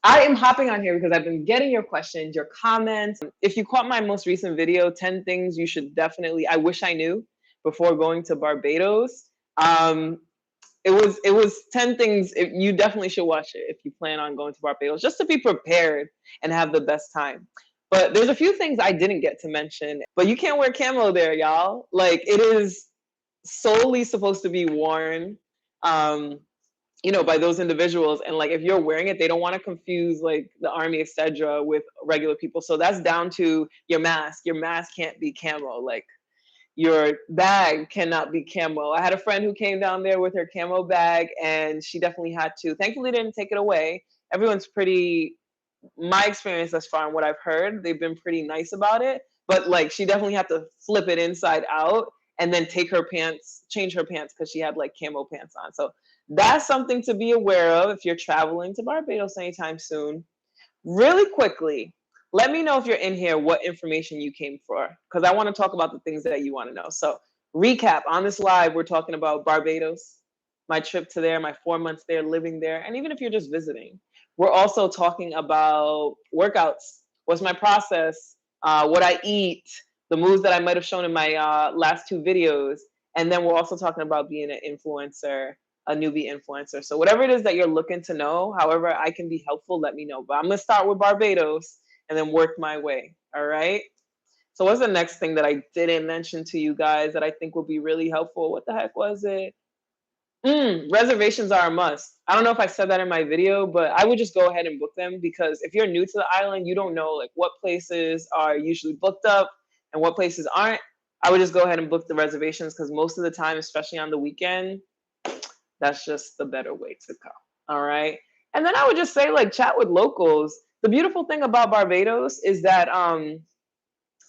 I am hopping on here because I've been getting your questions, your comments. If you caught my most recent video, 10 things you should definitely, I wish I knew before going to Barbados. Um, it was 10 things you definitely should watch it if you plan on going to Barbados, just to be prepared and have the best time. But there's a few things I didn't get to mention. But you can't wear camo there, y'all. Like, it is solely supposed to be worn um by those individuals, and like if you're wearing it, they don't want to confuse like the army, etc., with regular people. So that's down to your mask can't be camo, like your bag cannot be camo. I had a friend who came down there with her camo bag, and she definitely had to, thankfully didn't take it away. Everyone's pretty, my experience thus far and what I've heard, they've been pretty nice about it. But like she definitely had to flip it inside out and then change her pants because she had like camo pants on. So that's something to be aware of if you're traveling to Barbados anytime soon. Really quickly, let me know if you're in here what information you came for, because I want to talk about the things that you want to know. So, recap on this live, we're talking about Barbados, my trip to there, my 4 months there, living there, and even if you're just visiting. We're also talking about workouts, what's my process, what I eat, the moves that I might have shown in my last two videos. And then we're also talking about being an influencer, a newbie influencer. So whatever it is that you're looking to know, however I can be helpful, let me know. But I'm gonna start with Barbados and then work my way. All right. So what's the next thing that I didn't mention to you guys that I think would be really helpful? What the heck was it? Reservations are a must. I don't know if I said that in my video, but I would just go ahead and book them, because if you're new to the island, you don't know like what places are usually booked up and what places aren't. I would just go ahead and book the reservations, because most of the time, especially on the weekend, that's just the better way to go. All right. And then I would just say, like, chat with locals. The beautiful thing about Barbados is that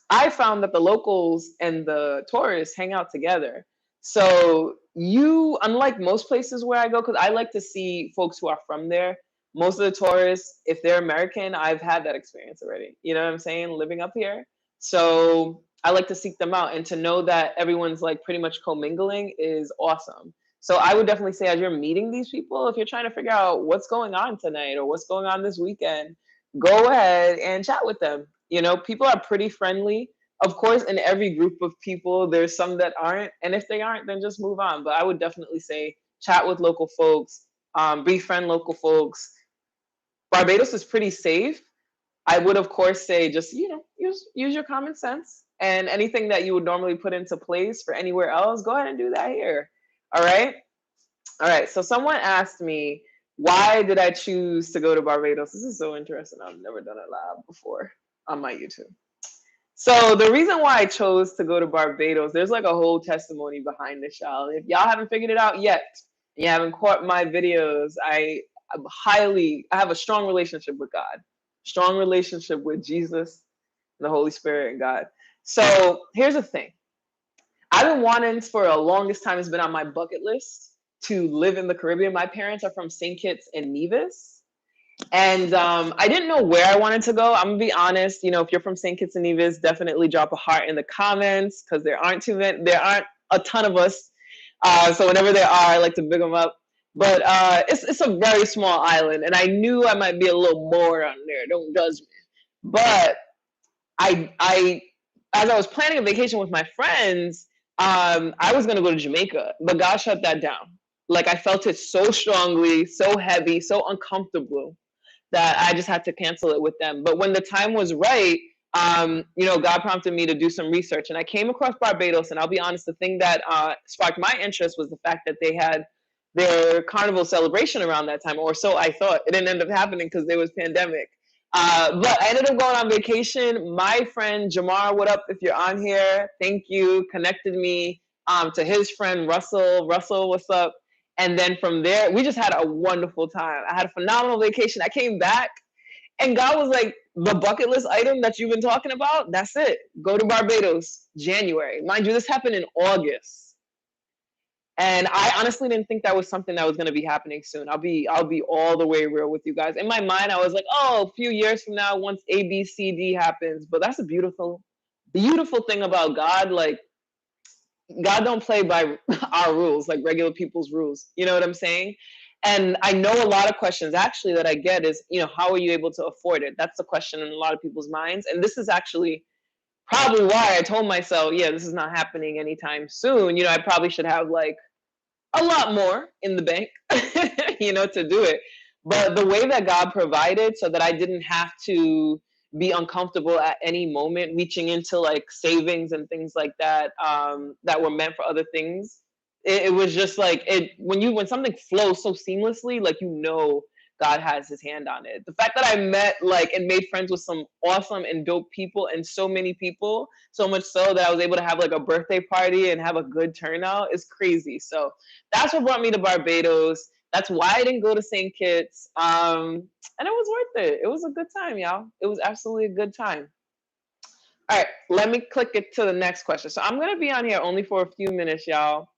I found that the locals and the tourists hang out together. So you, unlike most places where I go, because I like to see folks who are from there. Most of the tourists, if they're American, I've had that experience already. You know what I'm saying? Living up here. So I like to seek them out, and to know that everyone's like pretty much commingling is awesome. So I would definitely say, as you're meeting these people, if you're trying to figure out what's going on tonight or what's going on this weekend, go ahead and chat with them. People are pretty friendly. Of course, in every group of people, there's some that aren't. And if they aren't, then just move on. But I would definitely say chat with local folks, befriend local folks. Barbados is pretty safe. I would, of course, say just, use your common sense, and anything that you would normally put into place for anywhere else, go ahead and do that here. All right. All right. So someone asked me, why did I choose to go to Barbados? This is so interesting. I've never done it live before on my YouTube. So the reason why I chose to go to Barbados, there's like a whole testimony behind this, y'all. If y'all haven't figured it out yet, and you haven't caught my videos, I have a strong relationship with God, strong relationship with Jesus, and the Holy Spirit, and God. So here's the thing. I've been wanting for a longest time, it's been on my bucket list to live in the Caribbean. My parents are from St. Kitts and Nevis. And I didn't know where I wanted to go. I'm gonna be honest. If you're from St. Kitts and Nevis, definitely drop a heart in the comments, because there aren't a ton of us. So whenever there are, I like to big them up. But it's a very small island, and I knew I might be a little bored on there. Don't judge me. But I as I was planning a vacation with my friends, I was gonna go to Jamaica, but God shut that down. Like, I felt it so strongly, so heavy, so uncomfortable, that I just had to cancel it with them. But when the time was right, God prompted me to do some research, and I came across Barbados. And I'll be honest, the thing that sparked my interest was the fact that they had their carnival celebration around that time, or so I thought. It didn't end up happening because there was pandemic. But I ended up going on vacation. My friend Jamar, what up? If you're on here, thank you. Connected me to his friend Russell. Russell, what's up? And then from there, we just had a wonderful time. I had a phenomenal vacation. I came back, and God was like, the bucket list item that you've been talking about, that's it. Go to Barbados, January. Mind you, this happened in August. And I honestly didn't think that was something that was going to be happening soon. I'll be all the way real with you guys. In my mind, I was like, oh, a few years from now, once A, B, C, D happens. But that's a beautiful, beautiful thing about God. Like, God don't play by our rules, like regular people's rules. You know what I'm saying? And I know a lot of questions actually that I get is, how are you able to afford it? That's the question in a lot of people's minds. And this is actually probably why I told myself, yeah, this is not happening anytime soon. I probably should have like a lot more in the bank, to do it. But the way that God provided so that I didn't have to be uncomfortable at any moment, reaching into like savings and things like that, that were meant for other things. It was just like when something flows so seamlessly, like God has his hand on it. The fact that I met like and made friends with some awesome and dope people and so many people, so much so that I was able to have like a birthday party and have a good turnout is crazy. So that's what brought me to Barbados. That's why I didn't go to St. Kitts. And it was worth it. It was a good time, y'all. It was absolutely a good time. All right, let me click it to the next question. So I'm gonna be on here only for a few minutes, y'all.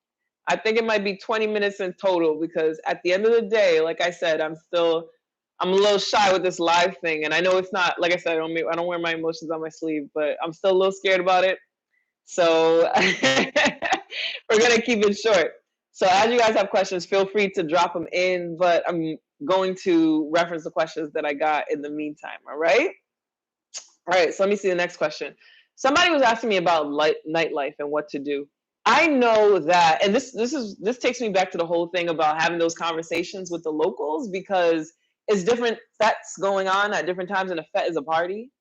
I think it might be 20 minutes in total because at the end of the day, like I said, I'm a little shy with this live thing. And I know it's not, like I said, I don't wear my emotions on my sleeve, but I'm still a little scared about it. So we're gonna keep it short. So as you guys have questions, feel free to drop them in, but I'm going to reference the questions that I got in the meantime, all right? All right, so let me see the next question. Somebody was asking me about nightlife and what to do. I know that, and this takes me back to the whole thing about having those conversations with the locals because it's different fetes going on at different times, and a fete is a party.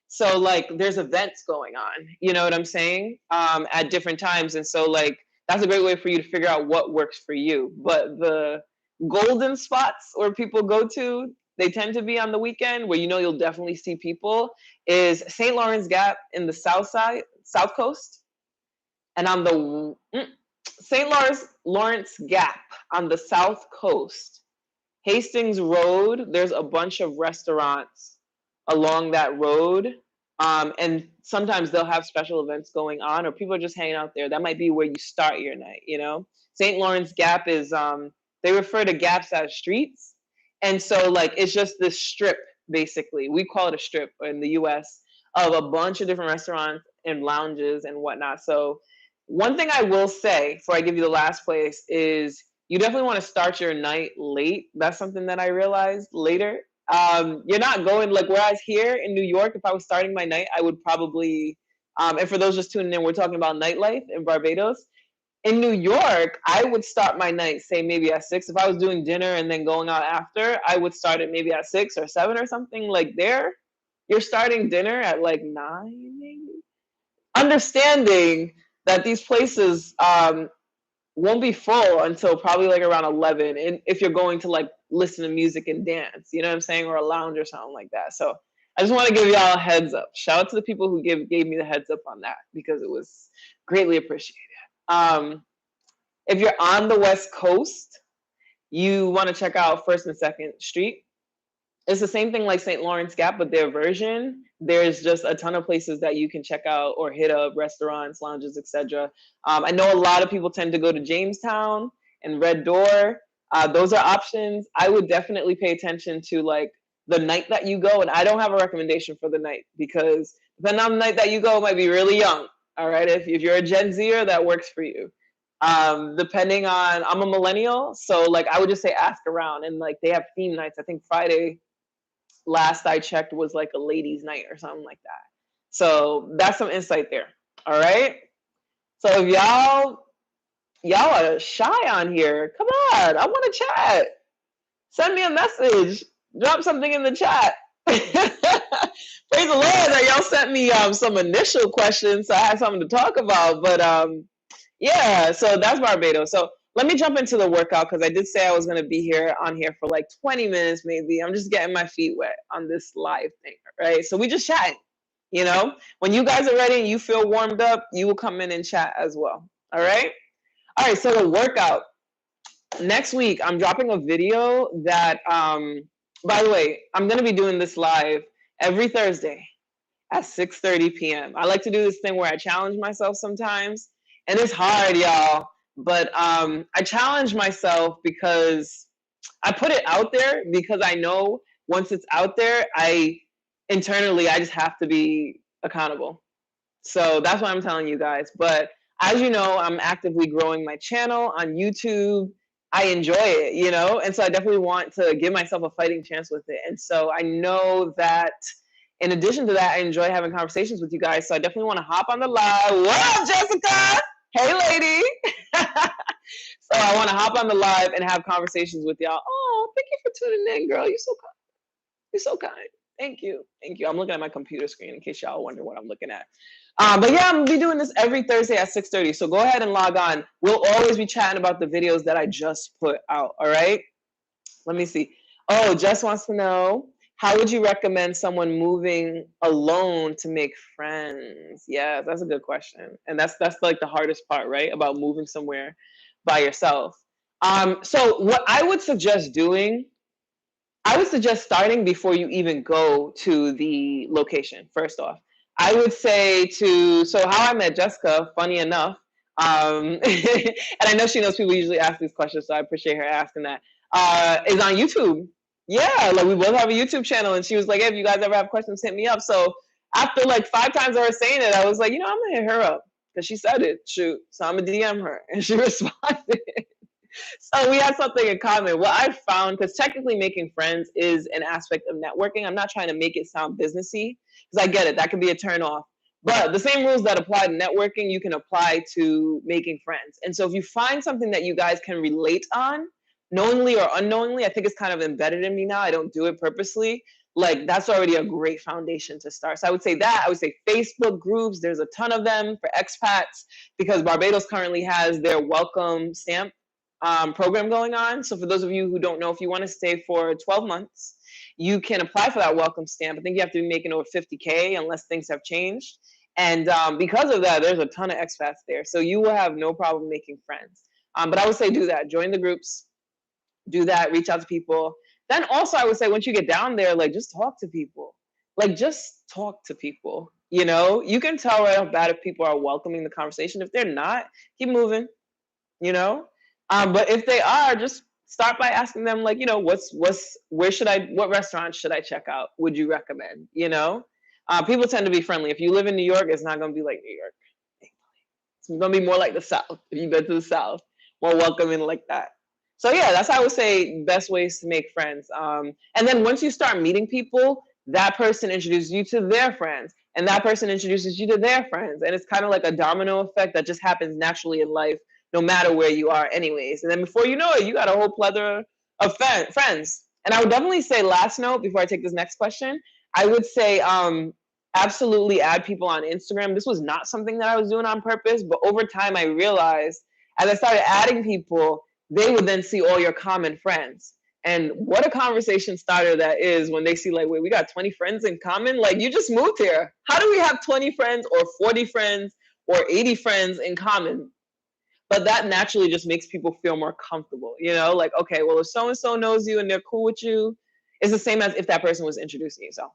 So like, there's events going on. You know what I'm saying? At different times, and so like that's a great way for you to figure out what works for you. But the golden spots where people go to, they tend to be on the weekend where you'll definitely see people is St. Lawrence Gap in the south coast, and on the St. Lawrence Gap on the south coast, Hastings Road, there's a bunch of restaurants along that road. And sometimes they'll have special events going on or people are just hanging out there. That might be where you start your night, St. Lawrence Gap is, they refer to gaps as streets. And so like, it's just this strip, basically. We call it a strip in the US of a bunch of different restaurants and lounges and whatnot. So one thing I will say before I give you the last place is you definitely want to start your night late. That's something that I realized later. You're not going like, whereas here in New York, if I was starting my night, I would probably, and for those just tuning in, we're talking about nightlife in Barbados. In New York, I would start my night, say maybe at 6. If I was doing dinner and then going out after, I would start it maybe at 6 or 7 or something. Like there, you're starting dinner at like 9, maybe. Understanding that these places won't be full until probably like around 11. And if you're going to like listen to music and dance, you know what I'm saying? Or a lounge or something like that. So I just want to give y'all a heads up. Shout out to the people who gave me the heads up on that because it was greatly appreciated. If you're on the West Coast, you want to check out 1st and 2nd Street. It's the same thing like St. Lawrence Gap, but their version. There's just a ton of places that you can check out or hit up, restaurants, lounges, etc. I know a lot of people tend to go to Jamestown and Red Door. Those are options. I would definitely pay attention to like the night that you go. And I don't have a recommendation for the night because depending on the night that you go, it might be really young. All right. If you're a Gen Zer, that works for you. Depending on, I'm a millennial. So like, I would just say ask around and like they have theme nights. I think Friday, last I checked, was like a ladies' night or something like that. So that's some insight there. All right. So if y'all are shy on here, come on, I want to chat. Send me a message. Drop something in the chat. Praise the Lord that y'all sent me some initial questions so I had something to talk about. But yeah, so that's Barbados. So let me jump into the workout because I did say I was going to be on here for like 20 minutes maybe. I'm just getting my feet wet on this live thing, right? So we just chatting, When you guys are ready and you feel warmed up, you will come in and chat as well, all right? All right, so the workout. Next week, I'm dropping a video that, by the way, I'm going to be doing this live every Thursday at 6:30 p.m. I like to do this thing where I challenge myself sometimes. And it's hard, y'all. But I challenge myself because I put it out there because I know once it's out there, internally, I just have to be accountable. So that's what I'm telling you guys. But as you know, I'm actively growing my channel on YouTube I enjoy it, you know? And so I definitely want to give myself a fighting chance with it. And so I know that in addition to that, I enjoy having conversations with you guys. So I definitely want to hop on the live. What up, Jessica? Hey, lady. So I want to hop on the live and have conversations with y'all. Oh, thank you for tuning in, girl. You're so kind. You're so kind. Thank you. Thank you. I'm looking at my computer screen in case y'all wonder what I'm looking at. But yeah, I'm gonna be doing this every Thursday at 6:30. So go ahead and log on. We'll always be chatting about the videos that I just put out. All right. Let me see. Oh, Jess wants to know, how would you recommend someone moving alone to make friends? Yeah, that's a good question. And that's like the hardest part, right? About moving somewhere by yourself. So what I would suggest doing, I would suggest starting before you even go to the location, first off. I would say so how I met Jessica, funny enough, and I know she knows people usually ask these questions, so I appreciate her asking that, is on YouTube. Yeah, like we both have a YouTube channel, and she was like, hey, if you guys ever have questions, hit me up. So after like 5 times of her saying it, I was like, I'm gonna hit her up because she said it, shoot. So I'm gonna DM her, and she responded. So we have something in common. What I found, because technically making friends is an aspect of networking. I'm not trying to make it sound businessy, because I get it. That can be a turn off. But the same rules that apply to networking, you can apply to making friends. And so if you find something that you guys can relate on, knowingly or unknowingly, I think it's kind of embedded in me now. I don't do it purposely. Like that's already a great foundation to start. So I would say that. I would say Facebook groups. There's a ton of them for expats because Barbados currently has their welcome stamp program going on. So for those of you who don't know, if you want to stay for 12 months, you can apply for that welcome stamp. I think you have to be making over 50K unless things have changed. And because of that, there's a ton of expats there. So you will have no problem making friends. But I would say do that. Join the groups. Do that. Reach out to people. Then also I would say once you get down there, like just talk to people. Like just talk to people. You know, you can tell right off bat if people are welcoming the conversation. If they're not, keep moving. You know, but if they are, just start by asking them like, what restaurant should I check out? Would you recommend? You know, people tend to be friendly. If you live in New York, it's not going to be like New York. It's going to be more like the South. If you go to the South, more welcoming like that. So yeah, that's how I would say best ways to make friends. And then once you start meeting people, that person introduces you to their friends, and that person introduces you to their friends, and it's kind of like a domino effect that just happens naturally in life, no matter where you are, anyways. And then before you know it, you got a whole plethora of friends. And I would definitely say, last note before I take this next question, I would say absolutely add people on Instagram. This was not something that I was doing on purpose, but over time I realized as I started adding people, they would then see all your common friends. And what a conversation starter that is when they see like, wait, we got 20 friends in common? Like, you just moved here. How do we have 20 friends or 40 friends or 80 friends in common? But that naturally just makes people feel more comfortable, you know, like, okay, well, if so-and-so knows you and they're cool with you, it's the same as if that person was introducing you. So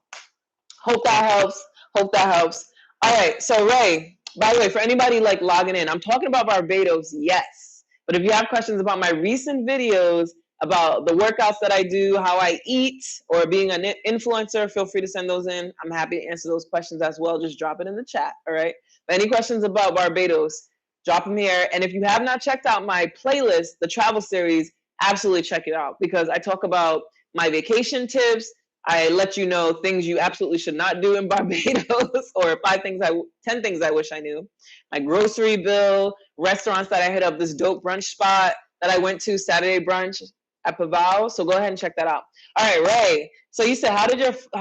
hope that helps. Hope that helps. All right. So Ray, by the way, for anybody like logging in, I'm talking about Barbados, yes. But if you have questions about my recent videos, about the workouts that I do, how I eat, or being an influencer, feel free to send those in. I'm happy to answer those questions as well. Just drop it in the chat. All right. But any questions about Barbados, drop them here. And if you have not checked out my playlist, the travel series, absolutely check it out because I talk about my vacation tips. I let you know things you absolutely should not do in Barbados, or 10 things I wish I knew. My grocery bill, restaurants that I hit up, this dope brunch spot that I went to, Saturday brunch at Pavao. So go ahead and check that out. All right, Ray. So you said, how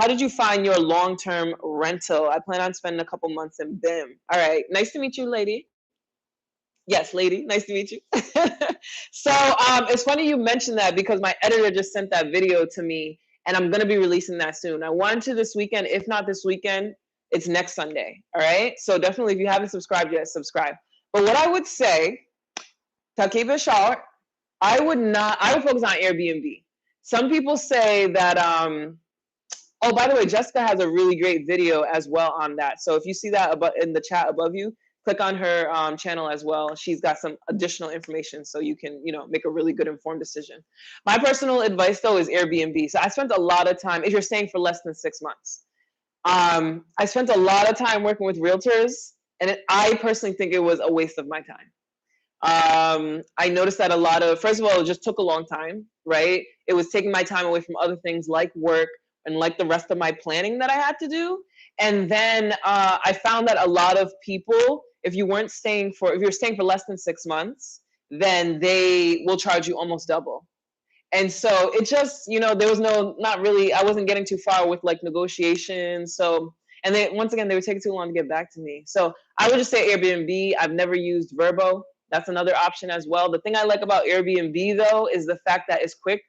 did you find your long-term rental? I plan on spending a couple months in BIM. All right, nice to meet you, lady. Yes, lady. Nice to meet you. So it's funny you mentioned that because my editor just sent that video to me, and I'm going to be releasing that soon. I want to this weekend. If not this weekend, it's next Sunday. All right. So definitely, if you haven't subscribed yet, subscribe. But what I would say, to keep it short, I would focus on Airbnb. Some people say that, oh, by the way, Jessica has a really great video as well on that. So if you see that in the chat above you, click on her channel as well. She's got some additional information so you can, make a really good informed decision. My personal advice though is Airbnb. So I spent a lot of time, if you're staying for less than 6 months, I spent a lot of time working with realtors, and I personally think it was a waste of my time. I noticed that a lot of, first of all, it just took a long time, right? It was taking my time away from other things like work and like the rest of my planning that I had to do. And then I found that a lot of people, if you're staying for less than 6 months, then they will charge you almost double. And so it just, there was not really, I wasn't getting too far with like negotiations. So, and they, once again, they would take too long to get back to me. So I would just say Airbnb. I've never used Verbo. That's another option as well. The thing I like about Airbnb though, is the fact that it's quick.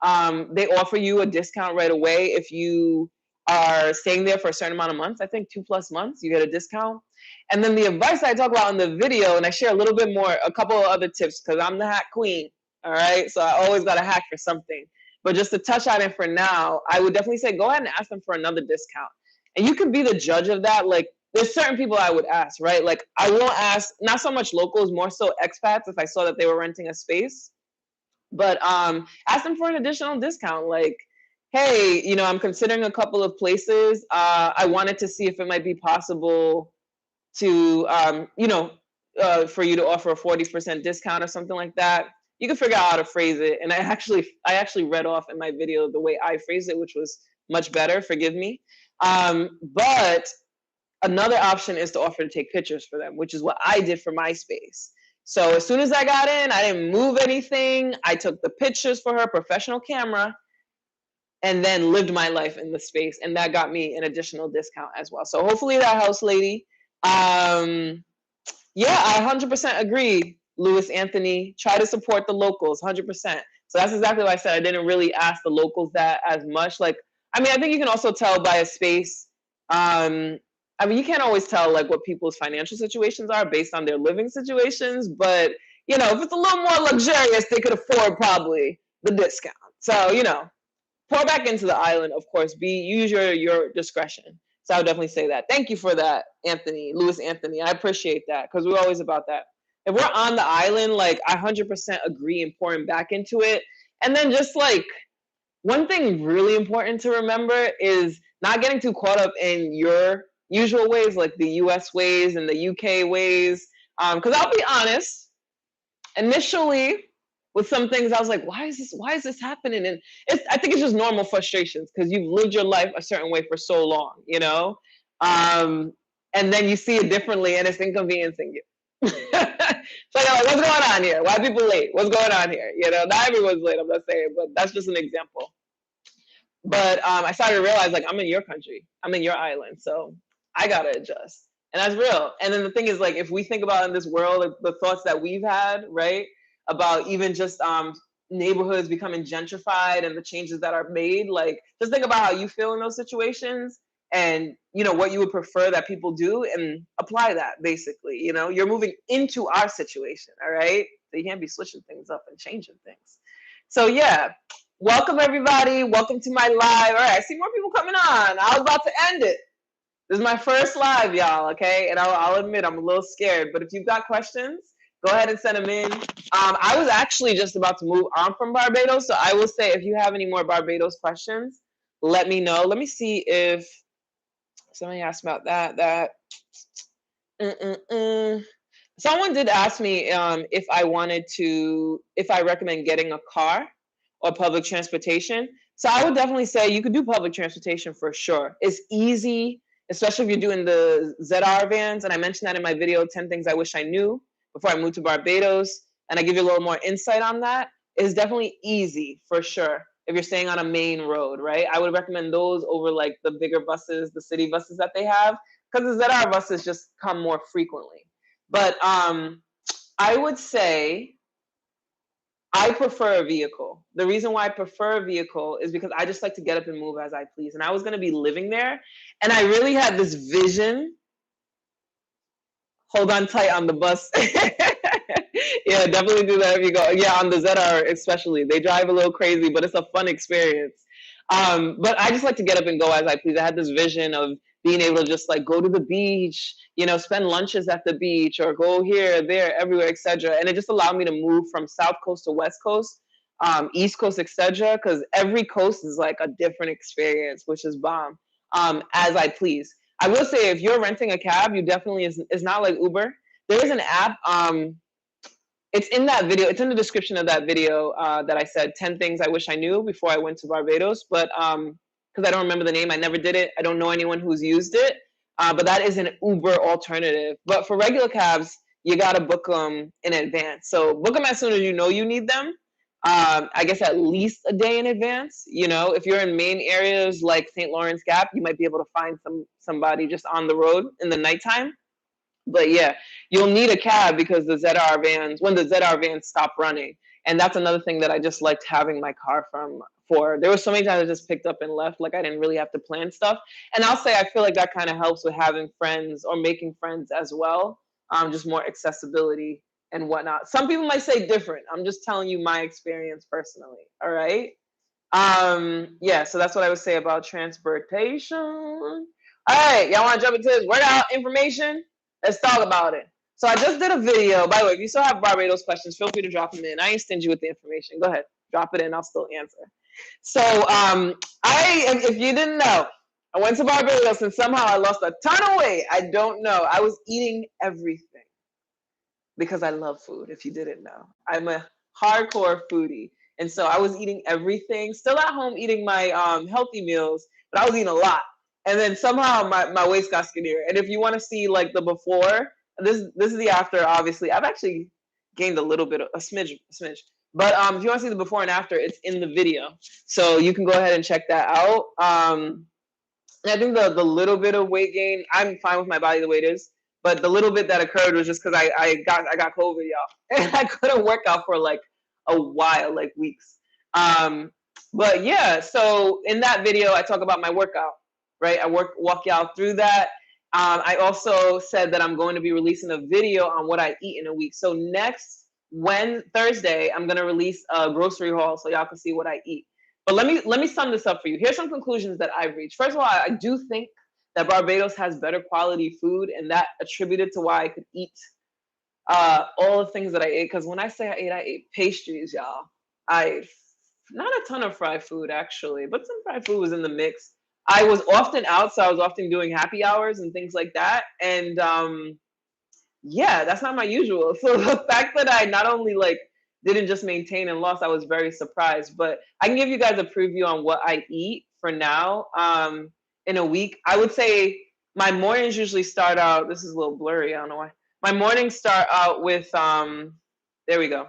They offer you a discount right away. If you are staying there for a certain amount of months, I think 2+ months, you get a discount. And then the advice I talk about in the video, and I share a little bit more, a couple of other tips, because I'm the hack queen. All right. So I always got to hack for something. But just to touch on it for now, I would definitely say go ahead and ask them for another discount. And you could be the judge of that. Like there's certain people I would ask, right? Like I won't ask, not so much locals, more so expats if I saw that they were renting a space. But ask them for an additional discount. Like, hey, I'm considering a couple of places. I wanted to see if it might be possible to, for you to offer a 40% discount or something like that. You can figure out how to phrase it. And I actually read off in my video the way I phrased it, which was much better. Forgive me. But another option is to offer to take pictures for them, which is what I did for my space. So as soon as I got in, I didn't move anything. I took the pictures for her, professional camera, and then lived my life in the space. And that got me an additional discount as well. So hopefully that helps, lady. Yeah, I 100% agree, Louis Anthony. Try to support the locals, 100%. So that's exactly what I said. I didn't really ask the locals that as much. Like, I mean, I think you can also tell by a space. I mean, you can't always tell like what people's financial situations are based on their living situations. But, if it's a little more luxurious, they could afford probably the discount. So, pour back into the island, of course. Use your discretion. So I would definitely say that. Thank you for that, Louis Anthony. I appreciate that because we're always about that. If we're on the island, like I 100% agree in pouring back into it. And then just like one thing really important to remember is not getting too caught up in your usual ways, like the US ways and the UK ways. Because I'll be honest, initially, with some things, I was like, why is this happening? And I think it's just normal frustrations because you've lived your life a certain way for so long, and then you see it differently and it's inconveniencing you. So you're like, what's going on here? Why are people late? What's going on here? Not everyone's late, I'm not saying, but that's just an example. But I started to realize, like, I'm in your country. I'm in your island. So I got to adjust. And that's real. And then the thing is, like, if we think about in this world, the thoughts that we've had, right? About even just neighborhoods becoming gentrified and the changes that are made. Like, just think about how you feel in those situations and, what you would prefer that people do and apply that, basically. You're moving into our situation, all right? So you can't be switching things up and changing things. So, yeah. Welcome, everybody. Welcome to my live. All right, I see more people coming on. I was about to end it. This is my first live, y'all, okay? And I'll admit I'm a little scared, but if you've got questions, go ahead and send them in. I was actually just about to move on from Barbados, so I will say if you have any more Barbados questions, let me know. Let me see if somebody asked about that. Someone did ask me if I recommend getting a car or public transportation. So I would definitely say you could do public transportation for sure. It's easy, especially if you're doing the ZR vans. And I mentioned that in my video, 10 things I wish I knew before I moved to Barbados. And I give you a little more insight on that. It's definitely easy for sure if you're staying on a main road, right? I would recommend those over like the bigger buses, the city buses that they have, because the ZR buses just come more frequently. But I would say I prefer a vehicle. The reason why I prefer a vehicle is because I just like to get up and move as I please. And I was going to be living there. And I really had this vision. Hold on tight on the bus. Yeah, definitely do that if you go. Yeah, on the ZR especially. They drive a little crazy, but it's a fun experience. But I just like to get up and go as I please. I had this vision of being able to just like go to the beach, spend lunches at the beach or go here, there, everywhere, etc. And it just allowed me to move from South Coast to West Coast, East Coast, etc. Because every coast is like a different experience, which is bomb, as I please. I will say if you're renting a cab, you definitely it's not like Uber. There is an app. it's in that video. It's in the description of that video that I said 10 things I wish I knew before I went to Barbados. But because I don't remember the name, I never did it. I don't know anyone who's used it. But that is an Uber alternative. But for regular cabs, you gotta book them in advance. So book them as soon as you know you need them. I guess at least a day in advance. You know, if you're in main areas like St. Lawrence Gap, you might be able to find somebody just on the road in the nighttime. But yeah, you'll need a cab because the ZR vans, when the ZR vans stop running, and that's another thing that I just liked having my car for. There were so many times I just picked up and left, like I didn't really have to plan stuff. And I'll say I feel like that kind of helps with having friends or making friends as well. Just more accessibility and whatnot. Some people might say different. I'm just telling you my experience personally. All right. Yeah, so that's what I would say about transportation. All right, y'all want to jump into this workout information? Let's talk about it. So I just did a video. By the way, if you still have Barbados questions, feel free to drop them in. I ain't stingy with the information. Go ahead, drop it in. I'll still answer. So if you didn't know, I went to Barbados and somehow I lost a ton of weight. I don't know. I was eating everything because I love food. If you didn't know, I'm a hardcore foodie, and so I was eating everything. Still at home eating my healthy meals, but I was eating a lot. And then somehow my waist got skinnier. And if you want to see like the before, this is the after. Obviously, I've actually gained a little bit, a smidge. But if you want to see the before and after, it's in the video, so you can go ahead and check that out. And I think the little bit of weight gain, I'm fine with my body the way it is. But the little bit that occurred was just because I got COVID, y'all, and I couldn't work out for like a while, like weeks. But yeah, so in that video, I talk about my workout. Right, I walk y'all through that. I also said that I'm going to be releasing a video on what I eat in a week. So next Thursday, I'm gonna release a grocery haul so y'all can see what I eat. But let me sum this up for you. Here's some conclusions that I've reached. First of all, I do think that Barbados has better quality food, and that attributed to why I could eat all the things that I ate. Because when I say I ate pastries, y'all. I ate not a ton of fried food actually, but some fried food was in the mix. I was often out, so I was often doing happy hours and things like that. And yeah, that's not my usual. So the fact that I not only like didn't just maintain and lost, I was very surprised. But I can give you guys a preview on what I eat for now. In a week, I would say my mornings usually start out. This is a little blurry. I don't know why. My mornings start out with there we go.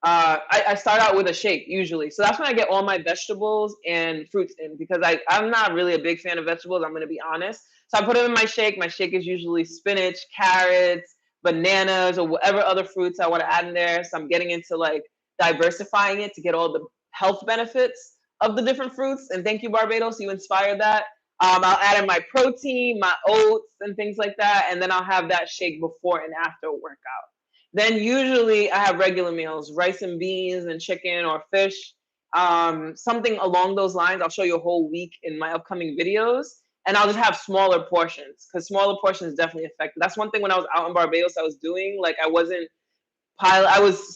I start out with a shake usually. So that's when I get all my vegetables and fruits in, because I'm not really a big fan of vegetables, I'm going to be honest. So I put them in my shake. My shake is usually spinach, carrots, bananas, or whatever other fruits I want to add in there. So I'm getting into like diversifying it to get all the health benefits of the different fruits. And thank you, Barbados, you inspired that. I'll add in my protein, my oats, and things like that. And then I'll have that shake before and after a workout. Then usually I have regular meals, rice and beans and chicken or fish, something along those lines. I'll show you a whole week in my upcoming videos. And I'll just have smaller portions, because smaller portions definitely affect. That's one thing when I was out in Barbados I was doing. Like I was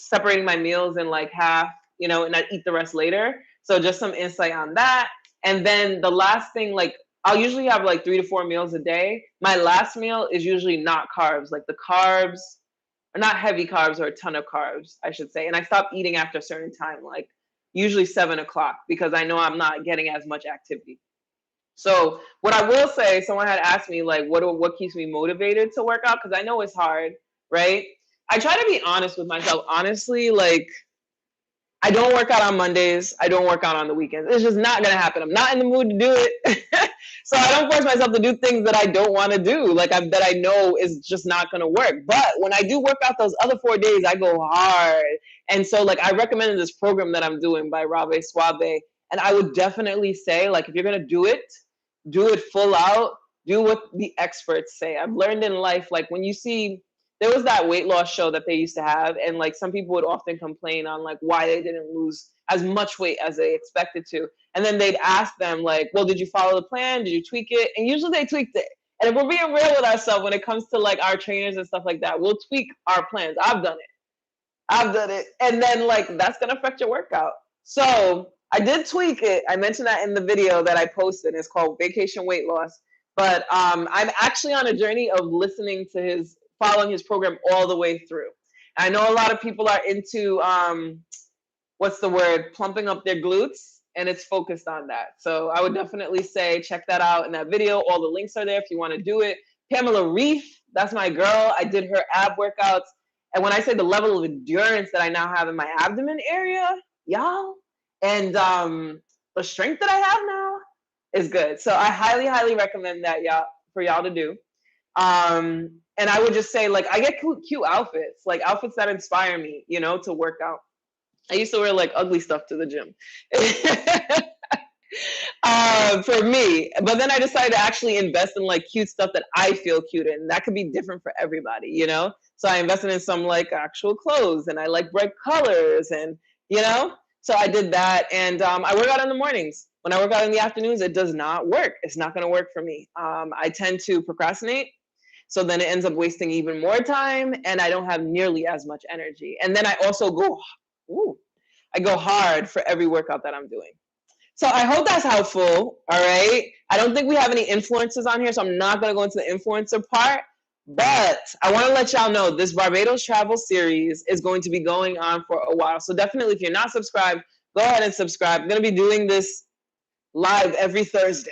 separating my meals in like half, and I'd eat the rest later. So just some insight on that. And then the last thing, like I'll usually have like 3 to 4 meals a day. My last meal is usually not carbs. Like the carbs, not heavy carbs, or a ton of carbs, I should say. And I stop eating after a certain time, like usually 7 o'clock, because I know I'm not getting as much activity. So what I will say, someone had asked me like, what keeps me motivated to work out? Because I know it's hard, right? I try to be honest with myself. Honestly, like I don't work out on Mondays. I don't work out on the weekends. It's just not going to happen. I'm not in the mood to do it. So I don't force myself to do things that I don't want to do, that I know is just not going to work. But when I do work out those other 4 days, I go hard. And so like I recommended this program that I'm doing by Rave Suave. And I would definitely say, like, if you're going to do it full out, do what the experts say. I've learned in life, like when you see, there was that weight loss show that they used to have, and like some people would often complain on like why they didn't lose as much weight as they expected to. And then they'd ask them like, well, did you follow the plan? Did you tweak it? And usually they tweaked it. And if we're being real with ourselves when it comes to like our trainers and stuff like that, we'll tweak our plans. I've done it. And then like that's gonna affect your workout. So I did tweak it. I mentioned that in the video that I posted. It's called Vacation Weight Loss. But I'm actually on a journey of following his program all the way through. I know a lot of people are into what's the word, plumping up their glutes, and it's focused on that. So I would definitely say check that out in that video. All the links are there if you want to do it. Pamela Reif, that's my girl. I did her ab workouts. And when I say the level of endurance that I now have in my abdomen area, y'all, and the strength that I have now is good. So I highly, highly recommend that for y'all to do. And I would just say, like, I get cute outfits, like outfits that inspire me, you know, to work out. I used to wear like ugly stuff to the gym. For me, but then I decided to actually invest in like cute stuff that I feel cute in. That could be different for everybody, you know? So I invested in some like actual clothes, and I like bright colors, and you know? So I did that, and I work out in the mornings. When I work out in the afternoons, it does not work. It's not gonna work for me. I tend to procrastinate. So then it ends up wasting even more time, and I don't have nearly as much energy. And then I also I go hard for every workout that I'm doing. So I hope that's helpful. All right. I don't think we have any influencers on here, so I'm not going to go into the influencer part. But I want to let y'all know this Barbados travel series is going to be going on for a while. So definitely, if you're not subscribed, go ahead and subscribe. I'm going to be doing this live every Thursday.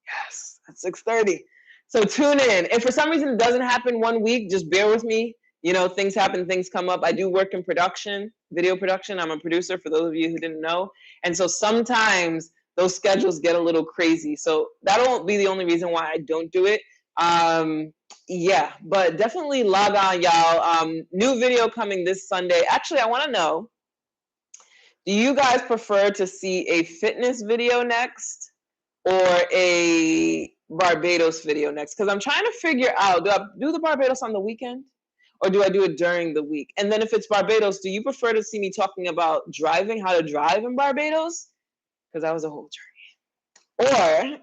Yes, at 6:30. So tune in. If for some reason it doesn't happen one week, just bear with me. You know, things happen, things come up. I do work in production, video production. I'm a producer, for those of you who didn't know. And so sometimes those schedules get a little crazy. So that won't be the only reason why I don't do it. Yeah, but definitely log on, y'all. New video coming this Sunday. Actually, I want to know, do you guys prefer to see a fitness video next or a Barbados video next? Because I'm trying to figure out, do I do the Barbados on the weekend or do I do it during the week? And then if it's Barbados, do you prefer to see me talking about driving, how to drive in Barbados? Because that was a whole journey. Or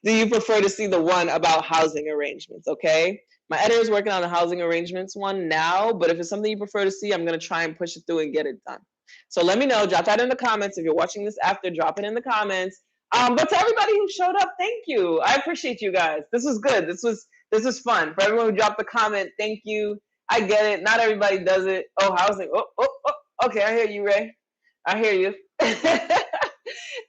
do you prefer to see the one about housing arrangements, okay? My editor is working on the housing arrangements one now, but if it's something you prefer to see, I'm going to try and push it through and get it done. So let me know. Drop that in the comments. If you're watching this after, drop it in the comments. But to everybody who showed up, thank you. I appreciate you guys. This was good. This was fun. For everyone who dropped a comment, thank you. I get it. Not everybody does it. Oh, housing. Oh. Okay, I hear you, Ray. I hear you.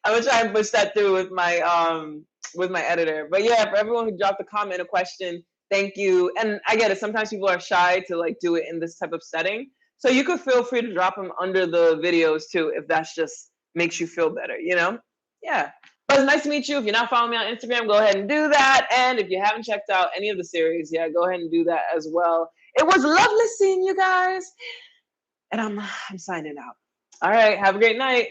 I'm gonna try and push that through with my editor. But yeah, for everyone who dropped a comment, a question, thank you. And I get it. Sometimes people are shy to like do it in this type of setting. So you could feel free to drop them under the videos too, if that's just makes you feel better, you know? Yeah. But it's nice to meet you. If you're not following me on Instagram, go ahead and do that. And if you haven't checked out any of the series, yeah, go ahead and do that as well. It was lovely seeing you guys. And I'm signing out. All right. Have a great night.